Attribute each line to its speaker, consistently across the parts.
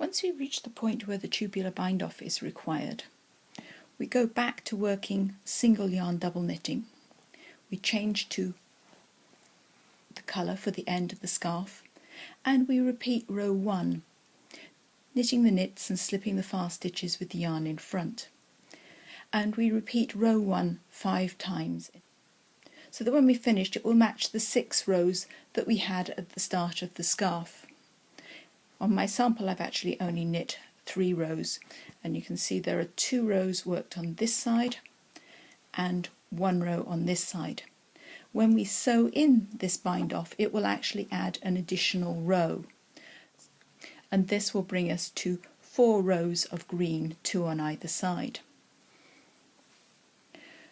Speaker 1: Once we reach the point where the tubular bind off is required, we go back to working single yarn double knitting. We change to the colour for the end of the scarf, and we repeat row 1, knitting the knits and slipping the fast stitches with the yarn in front. And we repeat row 1 5 times, so that when we finished it will match the 6 rows that we had at the start of the scarf. On my sample I've actually only knit 3 rows, and you can see there are 2 rows worked on this side and 1 row on this side. When we sew in this bind off, it will actually add an additional row, and this will bring us to 4 rows of green, 2 on either side.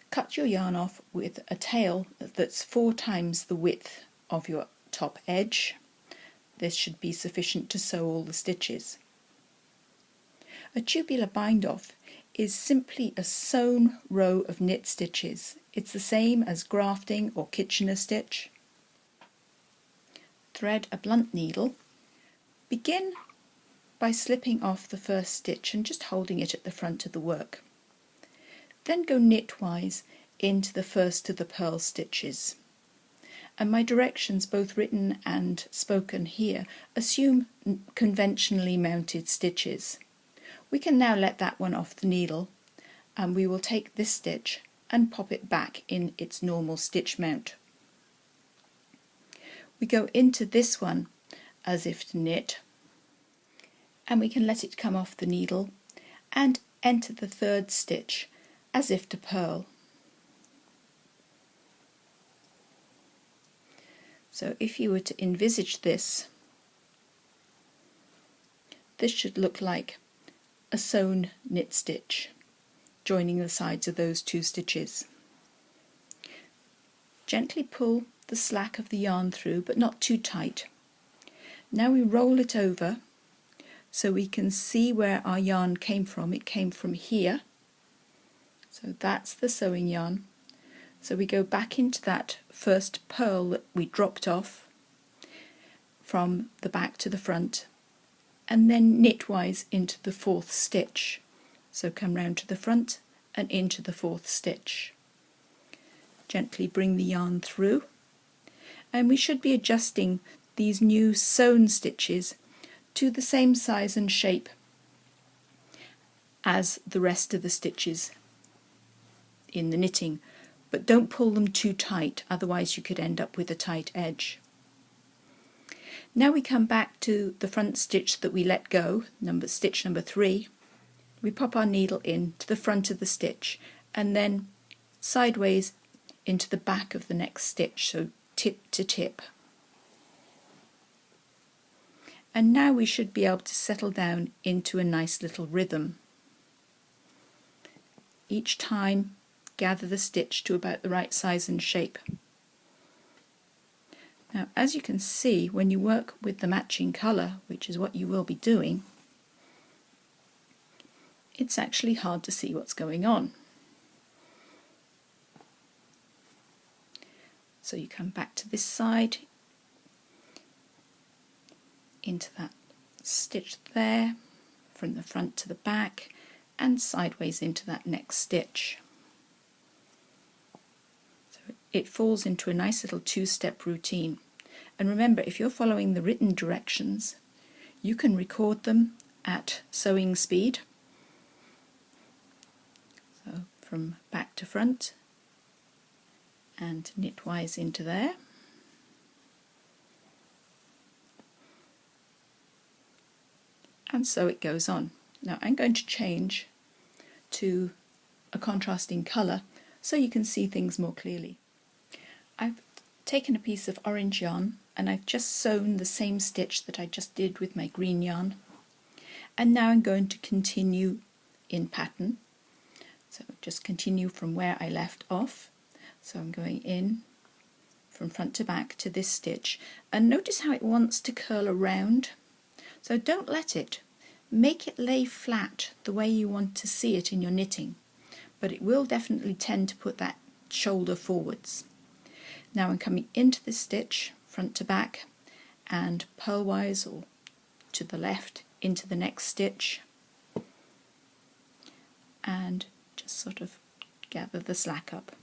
Speaker 1: Cut your yarn off with a tail that's 4 times the width of your top edge. This should be sufficient to sew all the stitches. A tubular bind off is simply a sewn row of knit stitches. It's the same as grafting or Kitchener stitch. Thread a blunt needle. Begin by slipping off the first stitch and just holding it at the front of the work. Then go knitwise into the first of the purl stitches. And my directions, both written and spoken here, assume conventionally mounted stitches. We can now let that one off the needle, and we will take this stitch and pop it back in its normal stitch mount. We go into this one as if to knit, and we can let it come off the needle and enter the third stitch as if to purl. So if you were to envisage this, this should look like a sewn knit stitch joining the sides of those 2 stitches. Gently pull the slack of the yarn through, but not too tight. Now we roll it over so we can see where our yarn came from. It came from here, so that's the sewing yarn. So we go back into that first purl that we dropped off from the back to the front, and then knitwise into the 4th stitch. So come round to the front and into the 4th stitch. Gently bring the yarn through, and we should be adjusting these new sewn stitches to the same size and shape as the rest of the stitches in the knitting, but don't pull them too tight, otherwise you could end up with a tight edge. Now we come back to the front stitch that we let go, stitch number 3. We pop our needle in to the front of the stitch and then sideways into the back of the next stitch, so tip to tip. And now we should be able to settle down into a nice little rhythm. Each time gather the stitch to about the right size and shape. Now, as you can see, when you work with the matching colour, which is what you will be doing, it's actually hard to see what's going on. So you come back to this side, into that stitch there, from the front to the back, and sideways into that next stitch. It falls into a nice little 2-step routine. And remember, if you're following the written directions, you can record them at sewing speed. So from back to front and knitwise into there. And so it goes on. Now I'm going to change to a contrasting colour so you can see things more clearly. I've taken a piece of orange yarn and I've just sewn the same stitch that I just did with my green yarn, and now I'm going to continue in pattern. So just continue from where I left off. So I'm going in from front to back to this stitch, and notice how it wants to curl around. So don't let it. Make it lay flat the way you want to see it in your knitting, but it will definitely tend to put that shoulder forwards. Now I'm coming into this stitch front to back and purlwise or to the left into the next stitch and just sort of gather the slack up.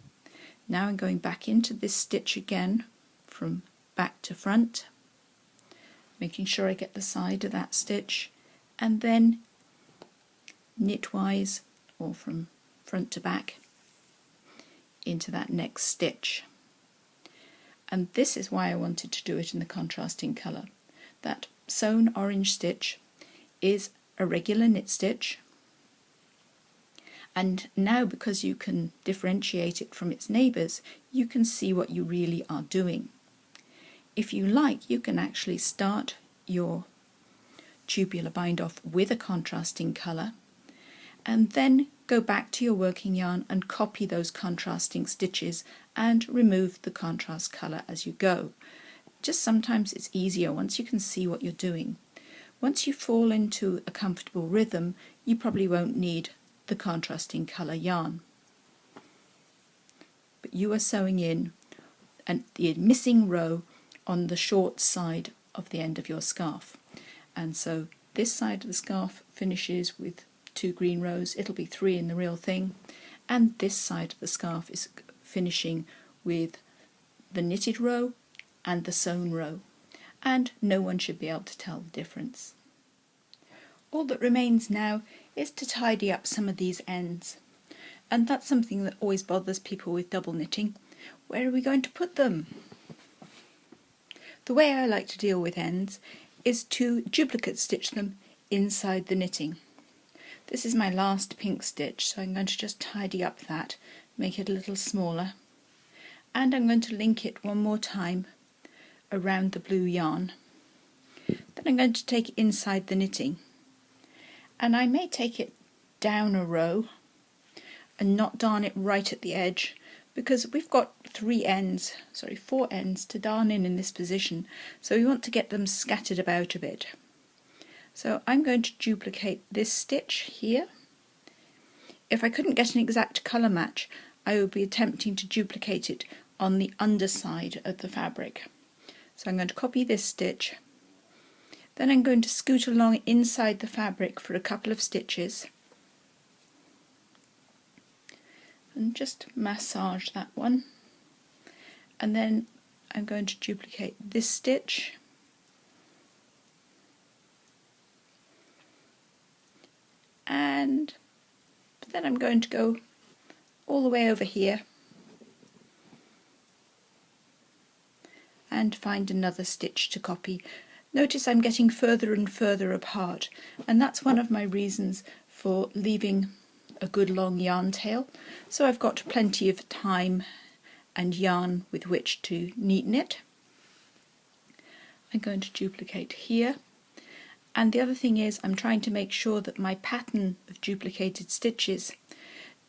Speaker 1: Now I'm going back into this stitch again from back to front, making sure I get the side of that stitch, and then knitwise or from front to back into that next stitch. And this is why I wanted to do it in the contrasting colour. That sewn orange stitch is a regular knit stitch, and now because you can differentiate it from its neighbours, you can see what you really are doing. If you like, you can actually start your tubular bind off with a contrasting colour and then go back to your working yarn and copy those contrasting stitches and remove the contrast colour as you go. Just sometimes it's easier once you can see what you're doing. Once you fall into a comfortable rhythm, you probably won't need the contrasting colour yarn. But you are sewing in the missing row on the short side of the end of your scarf. And so this side of the scarf finishes with 2 green rows. It'll be 3 in the real thing. And this side of the scarf is finishing with the knitted row and the sewn row. And no one should be able to tell the difference. All that remains now is to tidy up some of these ends. And that's something that always bothers people with double knitting. Where are we going to put them? The way I like to deal with ends is to duplicate stitch them inside the knitting. This is my last pink stitch, so I'm going to just tidy up that, make it a little smaller, and I'm going to link it one more time around the blue yarn. Then I'm going to take it inside the knitting, and I may take it down a row and not darn it right at the edge, because we've got 4 ends to darn in this position, so we want to get them scattered about a bit. So I'm going to duplicate this stitch here. If I couldn't get an exact colour match, I would be attempting to duplicate it on the underside of the fabric. So I'm going to copy this stitch, then I'm going to scoot along inside the fabric for a couple of stitches and just massage that one, and then I'm going to duplicate this stitch and then I'm going to go all the way over here and find another stitch to copy. Notice I'm getting further and further apart, and that's one of my reasons for leaving a good long yarn tail, so I've got plenty of time and yarn with which to neat knit. I'm going to duplicate here, and the other thing is I'm trying to make sure that my pattern of duplicated stitches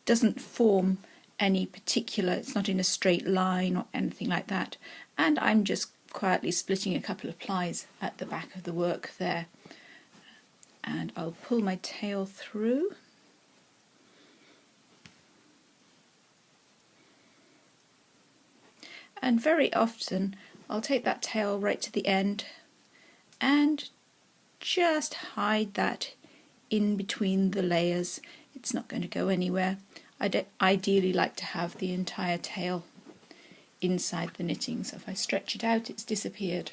Speaker 1: doesn't form any particular, it's not in a straight line or anything like that, and I'm just quietly splitting a couple of plies at the back of the work there, and I'll pull my tail through. And very often I'll take that tail right to the end and just hide that in between the layers. It's not going to go anywhere. I'd ideally like to have the entire tail inside the knitting, so if I stretch it out it's disappeared.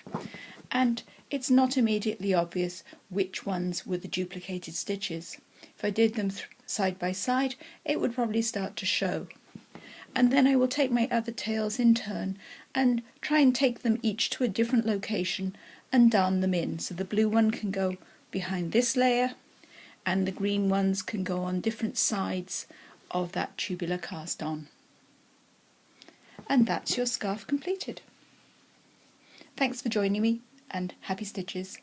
Speaker 1: And it's not immediately obvious which ones were the duplicated stitches. If I did them side by side, it would probably start to show. And then I will take my other tails in turn and try and take them each to a different location and darn them in. So the blue one can go behind this layer and the green ones can go on different sides of that tubular cast on. And that's your scarf completed. Thanks for joining me and happy stitches.